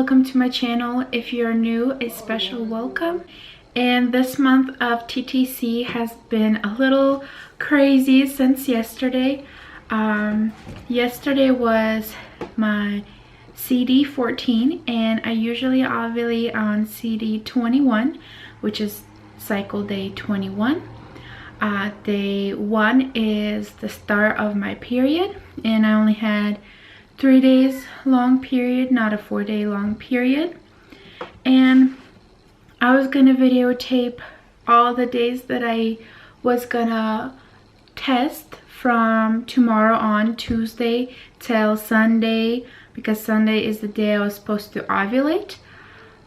welcome to my channel. If you're new, a special welcome. And this month of TTC has been a little crazy since yesterday. Yesterday was my CD 14 and I usually ovulate on CD 21, which is cycle day 21. Day 1 is the start of my period, and I only had 3 days long period, not a 4-day long period. And I was gonna videotape all the days that I was gonna test from tomorrow on, Tuesday till Sunday, because Sunday is the day I was supposed to ovulate.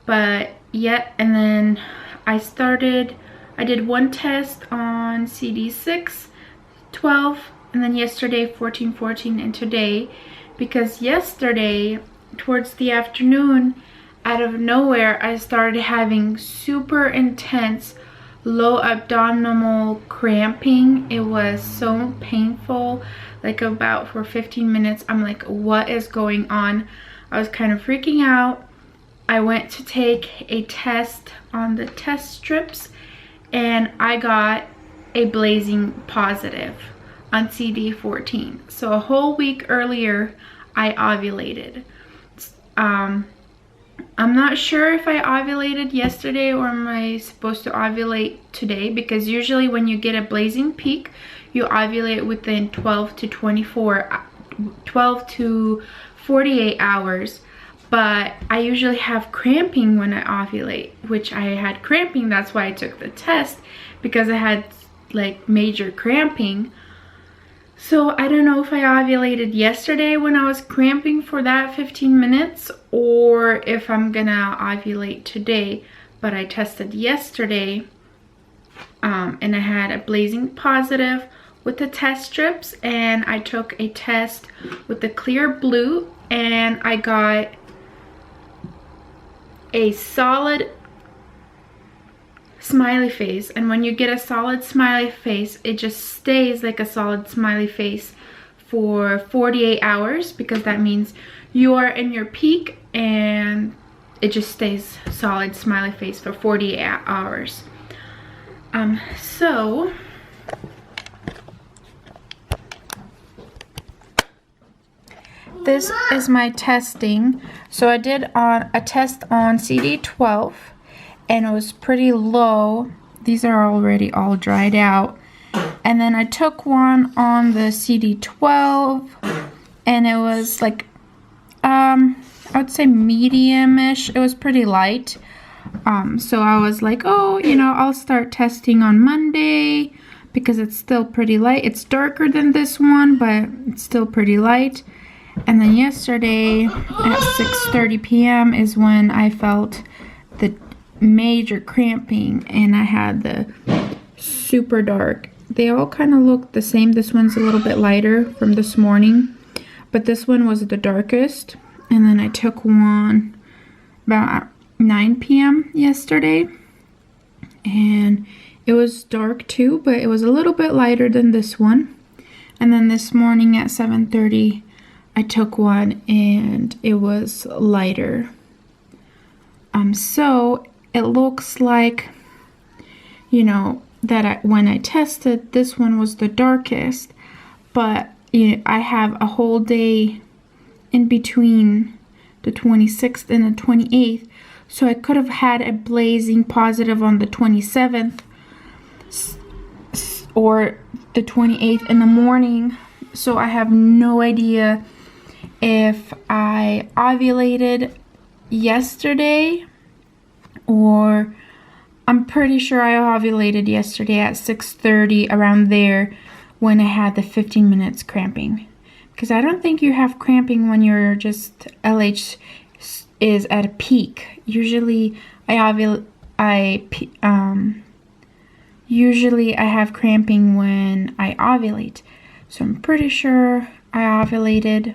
But yeah, and then I did one test on CD 6, 12, and then yesterday 14, 14, and today, because yesterday towards the afternoon, out of nowhere, I started having super intense low abdominal cramping. It was so painful, like about for 15 minutes. I'm like, what is going on? I was kind of freaking out. I went to take a test on the test strips and I got a blazing positive on CD 14. So a whole week earlier I ovulated. I'm not sure if I ovulated yesterday or am I supposed to ovulate today, because usually when you get a blazing peak you ovulate within 12 to 48 hours. But I usually have cramping when I ovulate, which I had cramping. That's why I took the test, because I had like major cramping. So I don't know if I ovulated yesterday when I was cramping for that 15 minutes or if I'm gonna ovulate today. But I tested yesterday and I had a blazing positive with the test strips, and I took a test with the clear blue and I got a solid smiley face. And when you get a solid smiley face, it just stays like a solid smiley face for 48 hours, because that means you are in your peak and it just stays solid smiley face for 48 hours. So this is my testing. So I did a test on CD 12 and it was pretty low. These are already all dried out. And then I took one on the CD 12 and it was like I would say medium-ish. It was pretty light. So I was like, oh, you know, I'll start testing on Monday because it's still pretty light. It's darker than this one, but it's still pretty light. And then yesterday at 6:30 p.m. is when I felt the major cramping and I had the super dark. They all kind of look the same. This one's a little bit lighter from this morning, but this one was the darkest. And then I took one about 9 p.m. yesterday and it was dark too, but it was a little bit lighter than this one. And then this morning at 7:30 I took one and it was lighter. So it looks like, you know, that when I tested, this one was the darkest, but you know, I have a whole day in between the 26th and the 28th, so I could have had a blazing positive on the 27th or the 28th in the morning. So I have no idea if I ovulated yesterday, or I'm pretty sure I ovulated yesterday at 6:30, around there, when I had the 15 minutes cramping. Because I don't think you have cramping when you're just LH is at a peak. Usually I have cramping when I ovulate. So I'm pretty sure I ovulated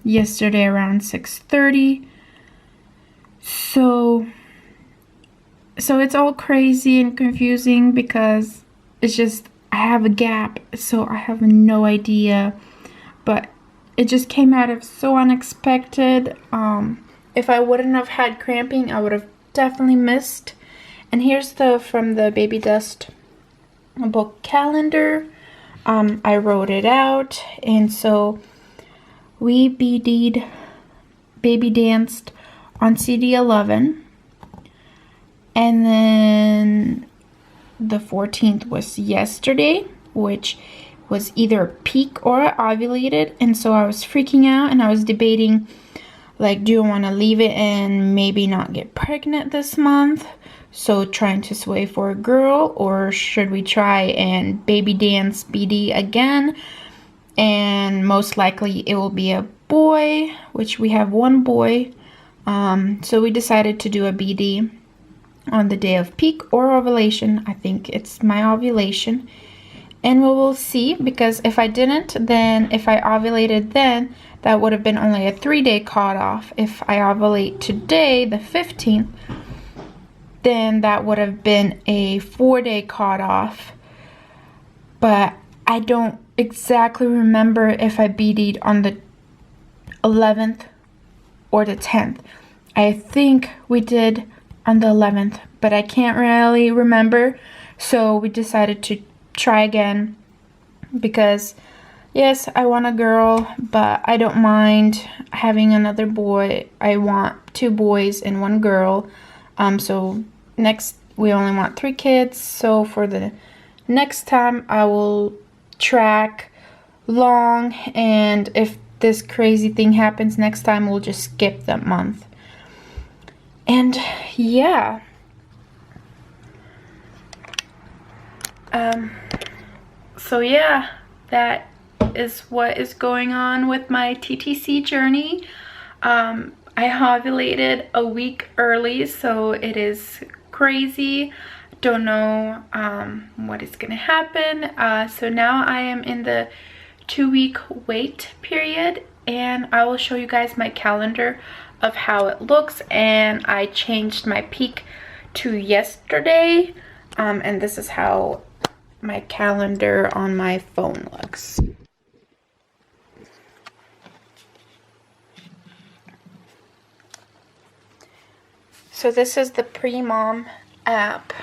yesterday around 6:30. So it's all crazy and confusing because it's just I have a gap, so I have no idea. But it just came out of so unexpected. If I wouldn't have had cramping, I would have definitely missed. And here's the from the Baby Dust book calendar. I wrote it out, and so we BD'd, baby danced on CD 11, and then the 14th was yesterday, which was either peak or ovulated, and so I was freaking out and I was debating, like, do I want to leave it and maybe not get pregnant this month, so trying to sway for a girl, or should we try and baby dance BD again, and most likely it will be a boy, which we have one boy. So we decided to do a BD on the day of peak or ovulation. I think it's my ovulation, and we will see, because if I didn't, then if I ovulated then, that would have been only a 3-day cutoff. If I ovulate today, the 15th, then that would have been a 4-day cutoff. But I don't exactly remember if I BD'd on the 11th or the 10th. I think we did on the 11th, but I can't really remember. So we decided to try again, because yes, I want a girl, but I don't mind having another boy. I want 2 boys and 1 girl. So next, we only want 3 kids. So for the next time, I will track long, and if this crazy thing happens next time, we'll just skip that month. And yeah. So yeah, that is what is going on with my TTC journey. I ovulated a week early, so it is crazy. Don't know what is gonna happen. So now I am in the 2-week wait period, and I will show you guys my calendar of how it looks. And I changed my peak to yesterday, and this is how my calendar on my phone looks. So this is the Pre-Mom app,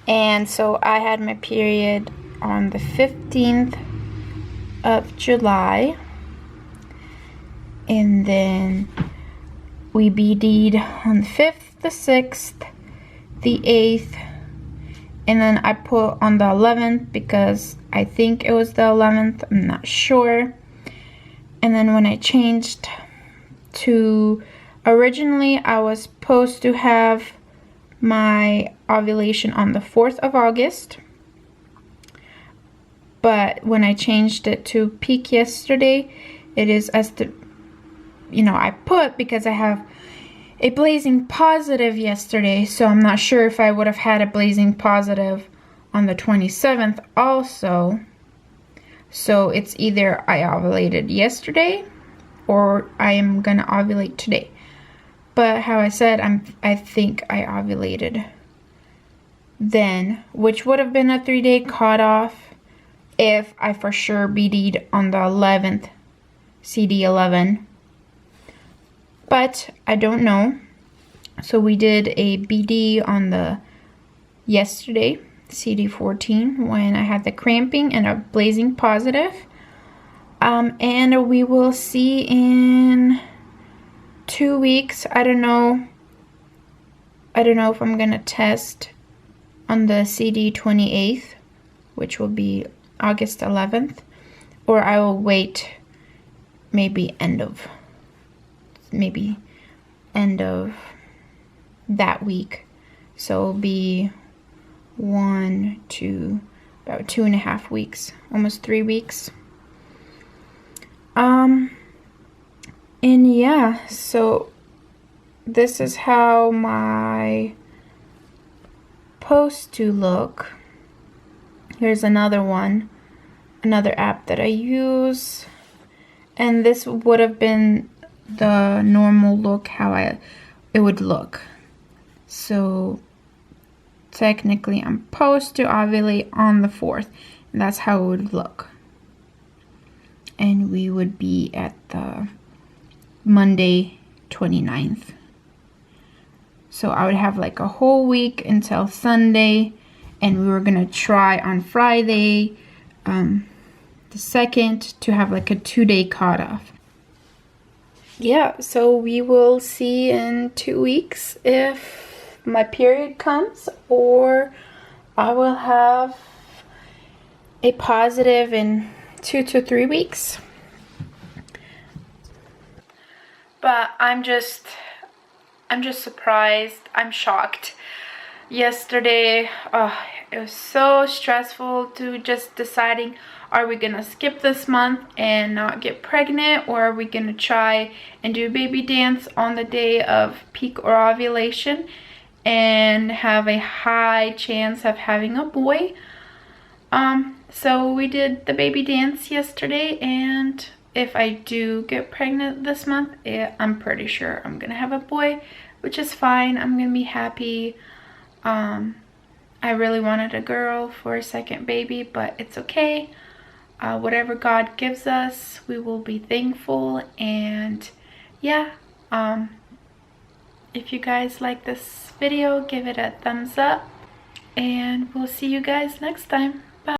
and so I had my period on the 15th of July, and then we BD'd on the 5th, the 6th, the 8th, and then I put on the 11th because I think it was the 11th, I'm not sure. And then when I changed to, originally I was supposed to have my ovulation on the 4th of August, but when I changed it to peak yesterday, it is as the, I put, because I have a blazing positive yesterday, so I'm not sure if I would have had a blazing positive on the 27th also. So it's either I ovulated yesterday or I am gonna ovulate today. But how I said, I think I ovulated then, which would have been a 3-day cutoff if I for sure BD'd on the 11th, CD11. But I don't know. So we did a BD on the yesterday, CD14, when I had the cramping and a blazing positive. And we will see in 2 weeks. I don't know if I'm gonna test on the CD28th, which will be August 11th, or I will wait maybe end of that week. So it'll be about 2.5 weeks, almost 3 weeks. And yeah, so this is how my post to look. Here's another one, another app that I use, and this would have been the normal look, how it would look. So technically I'm supposed to ovulate on the 4th, and that's how it would look. And we would be at the Monday 29th. So I would have like a whole week until Sunday, and we were gonna try on Friday, the 2nd, to have like a 2-day cutoff. Yeah, so we will see in 2 weeks if my period comes, or I will have a positive in 2 to 3 weeks. But I'm just surprised. I'm shocked. Yesterday, it was so stressful to just deciding, are we gonna skip this month and not get pregnant, or are we gonna try and do a baby dance on the day of peak or ovulation and have a high chance of having a boy. So we did the baby dance yesterday, and if I do get pregnant this month, I'm pretty sure I'm gonna have a boy, which is fine. I'm gonna be happy. I really wanted a girl for a second baby, but it's okay. Whatever God gives us, we will be thankful. And yeah, if you guys like this video, give it a thumbs up, and we'll see you guys next time.